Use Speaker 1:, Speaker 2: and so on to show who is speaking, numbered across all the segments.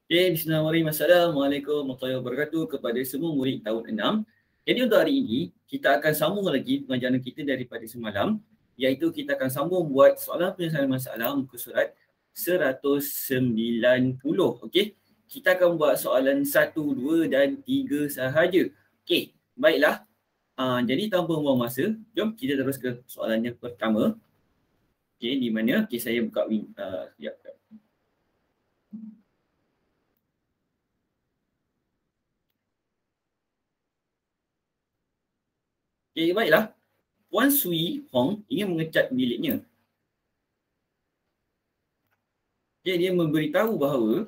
Speaker 1: Okay, bismillahirrahmanirrahim. Assalamualaikum warahmatullahi wabarakatuh kepada semua murid tahun 6. Jadi untuk hari ini, kita akan sambung lagi pengajaran kita daripada semalam, iaitu kita akan sambung buat soalan penyelesaian masalah muka surat 190. Okey, kita akan buat soalan 1, 2 dan 3 sahaja. Okey, baiklah. Jadi tanpa buang masa, jom kita terus ke soalan yang pertama. Okey, di mana? Okey, saya buka sekejap. Okay, baiklah. Puan Sui Hong ingin mengecat biliknya. Okay, dia memberitahu bahawa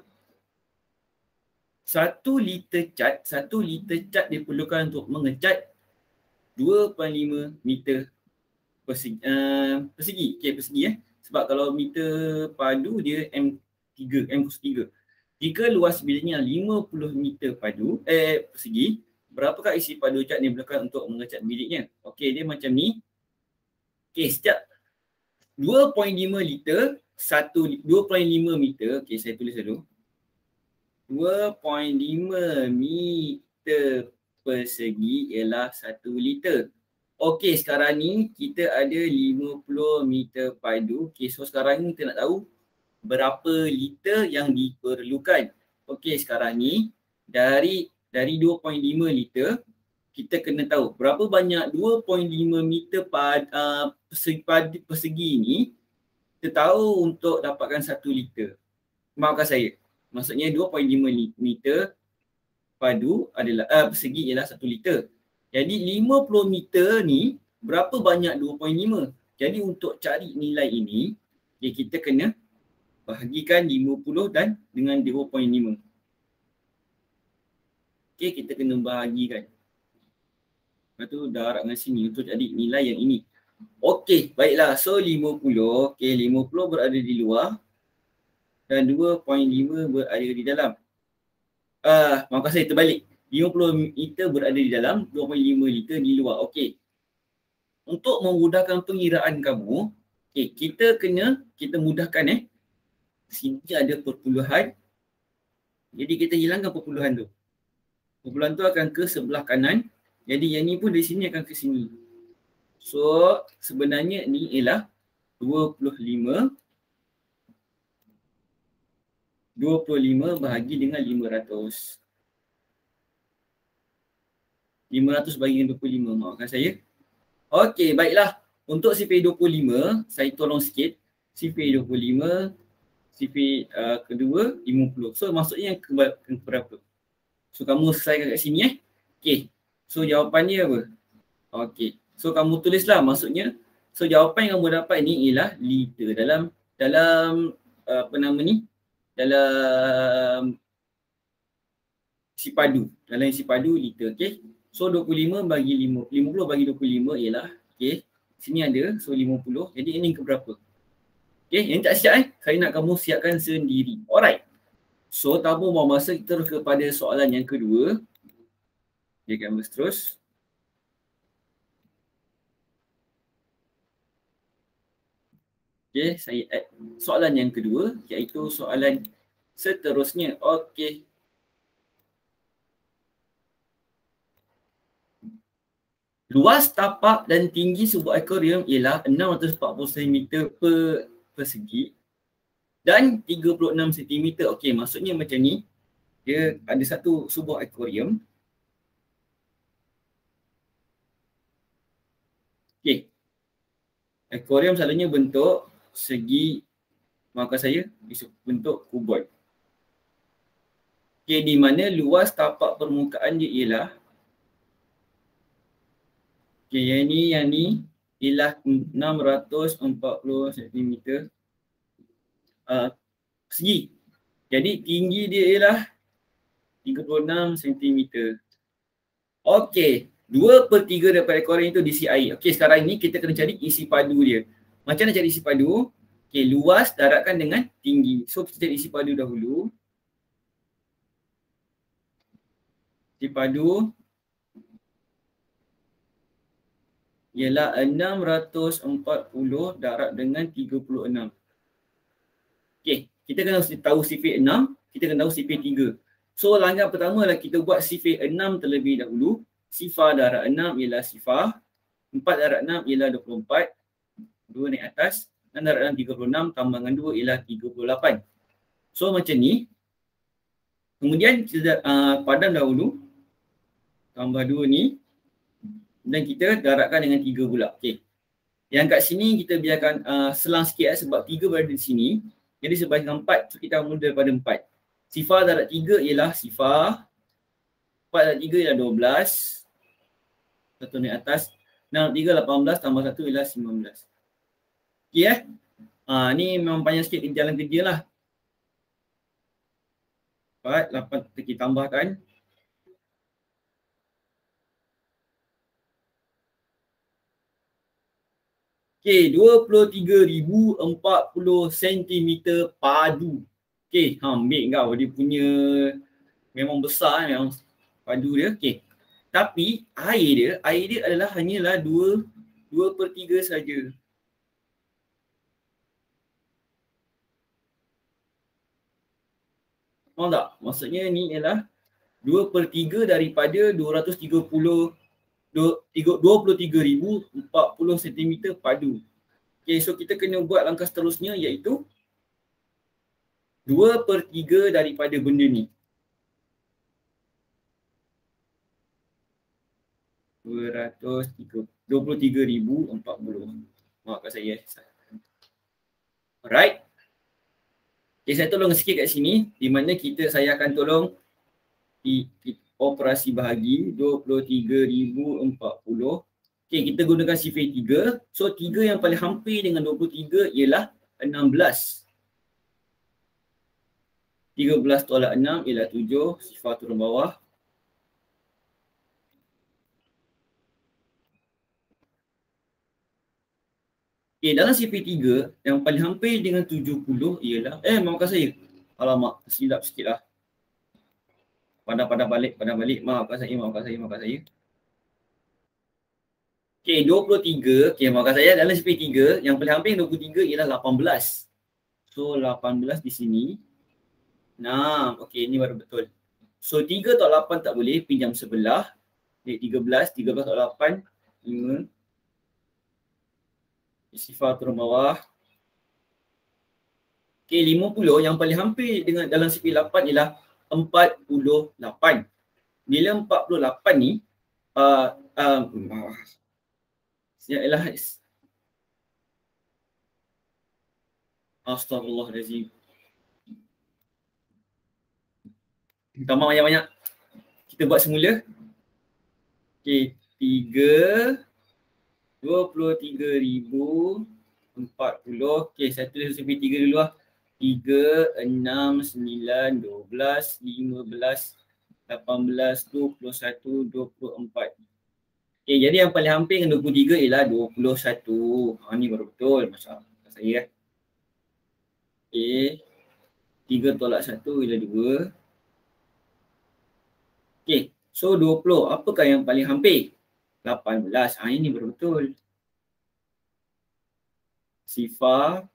Speaker 1: 1 liter cat diperlukan untuk mengecat 2.5 meter persegi. Okay, persegi. Sebab kalau meter padu dia M+3. Jika luas biliknya 50 meter persegi, berapakah isi padu cat yang diperlukan untuk mengecat biliknya? Okey, dia macam ni. Okey, setiap 2.5 liter 2.5 meter. Okey, saya tulis dulu. 2.5 meter persegi ialah 1 liter. Okey, sekarang ni kita ada 50 meter padu. Okey, so sekarang ni kita nak tahu berapa liter yang diperlukan. Okey, sekarang ni dari 2.5 liter, kita kena tahu berapa banyak 2.5 meter persegi ni kita tahu untuk dapatkan 1 liter. Maafkan saya. Maksudnya 2.5 meter padu adalah persegi ialah 1 liter. Jadi 50 meter ni berapa banyak 2.5? Jadi untuk cari nilai ini, kita kena bahagikan 50 dan dengan 2.5. Okey, kita kena bahagikan. Lepas tu darab dengan sini untuk cari nilai yang ini. Okey, baiklah. So 50. Okey, 50 berada di luar dan 2.5 berada di dalam. Maafkan saya, terbalik. 50 liter berada di dalam, 2.5 liter di luar. Okey. Untuk memudahkan pengiraan kamu, kita mudahkan sini ada perpuluhan. Jadi kita hilangkan perpuluhan tu. Perpuluhan tu akan ke sebelah kanan. Jadi yang ni pun dari sini akan ke sini. So sebenarnya ni ialah 25 bahagi dengan 500. 500 bagi dengan 25, maafkan saya. Okey, baiklah. Untuk CP25, saya tolong sikit. CP25, CP kedua 50. So maksudnya yang ke berapa? So kamu selesaikan kat sini Okey. So jawapannya apa? Okey. So kamu tulislah maksudnya. So jawapan yang kamu dapat ni ialah liter dalam apa nama ni? Dalam isi padu. Dalam isi padu liter, okey. So 25 bagi 50 bagi 25 ialah okey. Sini ada so 50. Jadi ini ke berapa? Okey, yang tak siap saya nak kamu siapkan sendiri. Alright. So tanpa buang masa, kita terus kepada soalan yang kedua. Okay, gambar terus. Okay, saya add soalan yang kedua, iaitu soalan seterusnya. Okey. Luas tapak dan tinggi sebuah akuarium ialah 640 cm persegi dan 36 cm. Okey, maksudnya macam ni. Dia ada sebuah akuarium. Okey. Akuarium selalunya bentuk segi, maafkan saya, bentuk kuboid. Okey, di mana luas tapak permukaan dia ialah yang ni ialah 640 cm persegi. Jadi tinggi dia ialah 36 cm. Okey, 2/3 daripada akuarium itu diisi air. Okey, sekarang ni kita kena cari isi padu dia. Macam mana cari isi padu? Okey, luas darabkan dengan tinggi. So kita cari isi padu dahulu. Isi padu ialah 640 darab dengan 36. Okey, kita kena tahu sifar 6. kita kena tahu CP3. So langkah pertama adalah kita buat CP6 terlebih dahulu. Sifar darab 6 ialah sifar. 4 darab 6 ialah 24. 2 naik atas. 6 darab 6 36 tambah dengan 2 ialah 38. So macam ni. Kemudian kita padam dahulu. Tambah 2 ni. Dan kita darabkan dengan 3 pula. Okay. Yang kat sini kita biarkan selang sikit sebab 3 berada di sini. Jadi sebahagian 4, so kita mula daripada 4. Sifar darab 3 ialah sifar. 4 darab 3 ialah 12. 1 naik atas. 6 darab 3 18 tambah 1 ialah 19. Okay ni memang panjang sikit jalan kerja lah. 4, 8 kita tambahkan. Okay, 23,040 cm padu. Okay, ambil kau dia punya memang besar memang padu dia. Okay. Tapi air dia adalah hanyalah 2/3 saja. Faham tak? Maksudnya ni ialah 2/3 daripada 23,040 cm padu. Okay, so kita kena buat langkah seterusnya iaitu 2/3 daripada benda ni. 23,040. Maafkan saya. Alright. Okay, saya tolong sikit kat sini di mana saya akan tolong operasi bahagi 23,040. Okay, kita gunakan sifar 3. So 3 yang paling hampir dengan 23 ialah 16. 13 tolak 6 ialah 7. Sifar turun bawah. Okay, dalam CP3 yang paling hampir dengan 70 ialah maafkan saya. Alamak, silap sikit lah. Padam balik. Maafkan saya. Okay, 23. Okay, maafkan saya. Dalam CP3 yang paling hampir dengan 23 ialah 18. So 18 di sini. 6. Okay, ini baru betul. So 3 tolak 8 tak boleh. Pinjam sebelah. 13 tolak 8. 5. Sifar turun bawah. Okay, 50 yang paling hampir dengan dalam CP8 ialah 48. Bila 48 ni ialah Astaghfirullahalazim. Minta maaf banyak-banyak. Kita buat semula. Okay, 23,040. Okay, saya tulis CP3 dulu lah. 3, 6, 9, 12, 15, 18, 21, 24. Okay, jadi yang paling hampir dengan 23 ialah 21. Ni baru betul. Masalah saya. Okay. 3 tolak 1 ialah 2. Okay, so 20. Apakah yang paling hampir? 18. Ini baru betul. Sifar.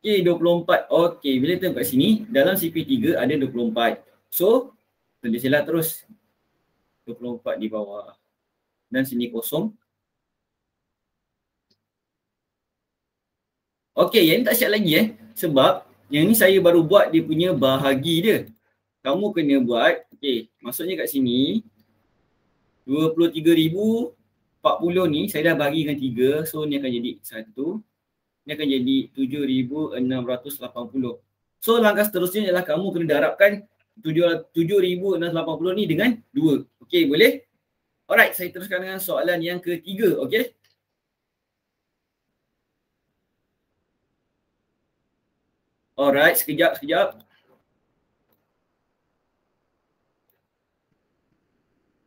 Speaker 1: Okay, 24. Okay, bila tengok kat sini, dalam CP3 ada 24. So, tulislah terus 24 di bawah. Dan sini kosong. Okay, yang ni tak siap lagi sebab yang ni saya baru buat dia punya bahagi dia. Kamu kena buat, okay, maksudnya kat sini 23,040 ni saya dah bahagikan 3. So, ni akan jadi 1. Ni akan jadi 7,680. So langkah seterusnya ialah kamu kena darabkan 7,680 ni dengan 2. Okey, boleh? Alright, saya teruskan dengan soalan yang ketiga. Okey. Alright, sekejap.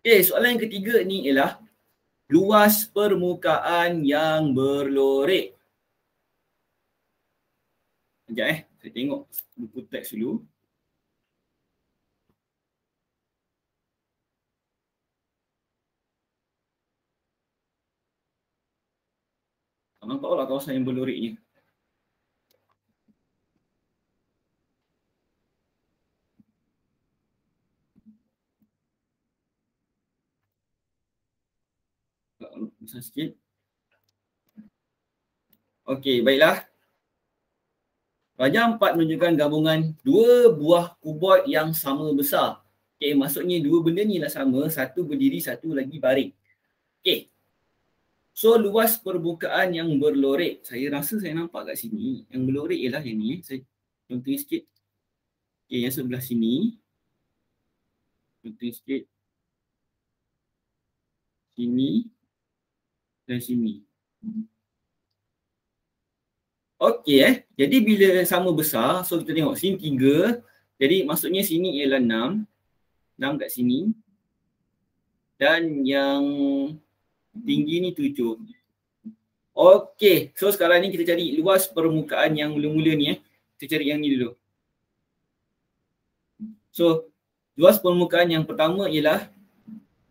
Speaker 1: Okey, soalan yang ketiga ni ialah luas permukaan yang berlorek. Sekejap saya tengok buku teks dulu. Nampaklah kawasan yang berlorek ni. Besar sikit. Okey, baiklah. Rajah 4 menunjukkan gabungan dua buah kuboid yang sama besar. Okey, maksudnya dua benda ni lah sama, satu berdiri, satu lagi baring. Okey. So luas permukaan yang berlorek, saya rasa saya nampak kat sini, yang berlorek ialah yang ni. Saya contohnya sikit. Okey, yang sebelah sini. Contohnya sikit. Sini dan sini. Okey jadi bila sama besar, so kita tengok sini 3. Jadi maksudnya sini ialah 6. 6 kat sini. Dan yang tinggi ni 7. Okey, so sekarang ni kita cari luas permukaan yang mula-mula ni Kita cari yang ni dulu. So, luas permukaan yang pertama ialah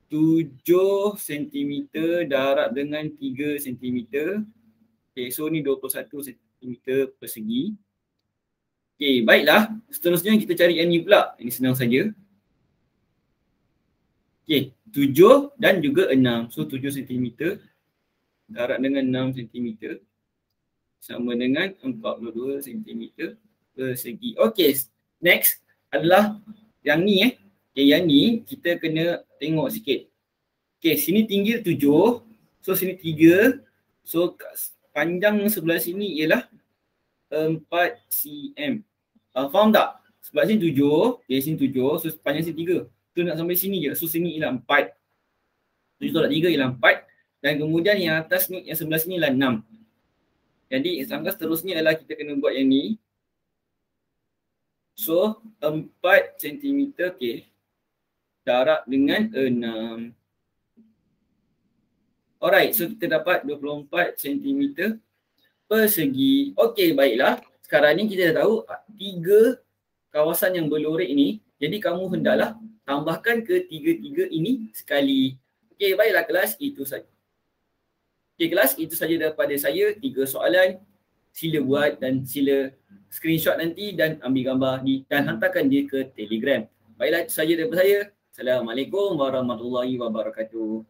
Speaker 1: 7 cm darab dengan 3 cm. Okey, so ni 21 cm persegi. Okey, baiklah. Seterusnya kita cari yang ni pula. Ini senang saja. Okey, 7 dan juga 6. So 7 cm darab dengan 6 cm sama dengan 42 cm persegi. Okey, next adalah yang ni Okay, yang ni kita kena tengok sikit. Okey, sini tinggi 7. So sini 3. So panjang sebelah sini ialah 4 cm. Faham tak? Sebelah sini 7. Okay, sini 7. So panjang sini 3. So nak sampai sini je. So sini ialah 4. 7 tolak 3 ialah 4. Dan kemudian yang atas ni, yang sebelah sini ialah 6. Jadi langkah seterusnya adalah kita kena buat yang ni. So 4 cm okay, darab dengan 6. Alright, so kita dapat 24 cm persegi. Okey, baiklah. Sekarang ni kita dah tahu 3 kawasan yang berlorek ini. Jadi kamu hendaklah tambahkan ke 3 ini sekali. Okey, baiklah kelas, itu saja. Okey kelas, itu saja daripada saya. 3 soalan. Sila buat dan sila screenshot nanti dan ambil gambar dan hantarkan dia ke Telegram. Baiklah, itu saja daripada saya. Assalamualaikum warahmatullahi wabarakatuh.